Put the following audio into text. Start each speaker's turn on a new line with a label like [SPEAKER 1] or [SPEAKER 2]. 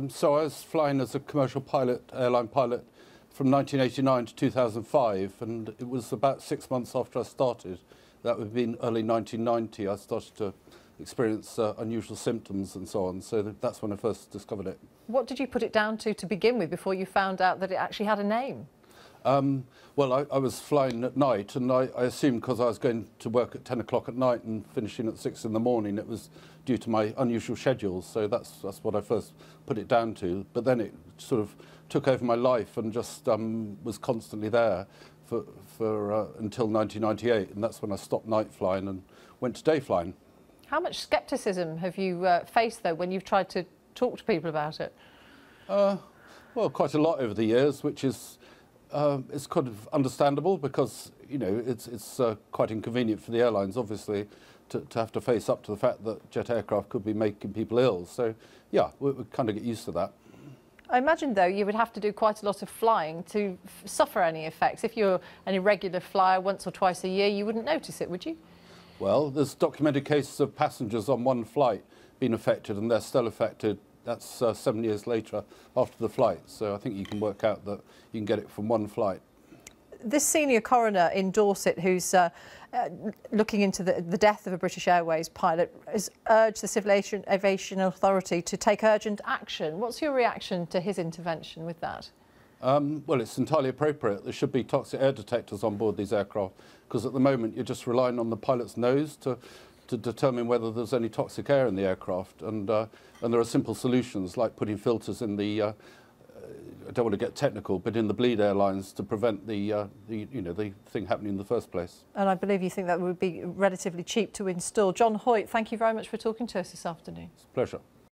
[SPEAKER 1] So I was flying as a commercial pilot, airline pilot, from 1989 to 2005, and it was about 6 months after I started, that would have been early 1990, I started to experience unusual symptoms and so on. So that's when I first discovered it.
[SPEAKER 2] What did you put it down to begin with before you found out that it actually had a name?
[SPEAKER 1] Well, I was flying at night, and I assumed because I was going to work at 10 o'clock at night and finishing at 6 in the morning, it was due to my unusual schedules. So that's what I first put it down to. But then it sort of took over my life and just was constantly there for until 1998, and that's when I stopped night flying and went to day flying.
[SPEAKER 2] How much scepticism have you faced, though, when you've tried to talk to people about it?
[SPEAKER 1] Well, quite a lot over the years, which is it's kind of understandable because, you know, it's quite inconvenient for the airlines, obviously, to have to face up to the fact that jet aircraft could be making people ill. So, yeah, we kind of get used to that.
[SPEAKER 2] I imagine, though, you would have to do quite a lot of flying to suffer any effects. If you're an irregular flyer once or twice a year, you wouldn't notice it, would you?
[SPEAKER 1] Well, there's documented cases of passengers on one flight being affected, and they're still affected. That's 7 years later after the flight. So I think you can work out that you can get it from one flight.
[SPEAKER 2] This senior coroner in Dorset, who's looking into the death of a British Airways pilot, has urged the Civil Aviation Authority to take urgent action. What's your reaction to his intervention with that?
[SPEAKER 1] Well, it's entirely appropriate. There should be toxic air detectors on board these aircraft, because at the moment you're just relying on the pilot's nose to determine whether there's any toxic air in the aircraft. And there are simple solutions like putting filters in the I don't want to get technical, but in the bleed airlines to prevent the thing happening in the first place.
[SPEAKER 2] And I believe you think that would be relatively cheap to install. John Hoyte, thank you very much for talking to us this afternoon.
[SPEAKER 1] It's a pleasure.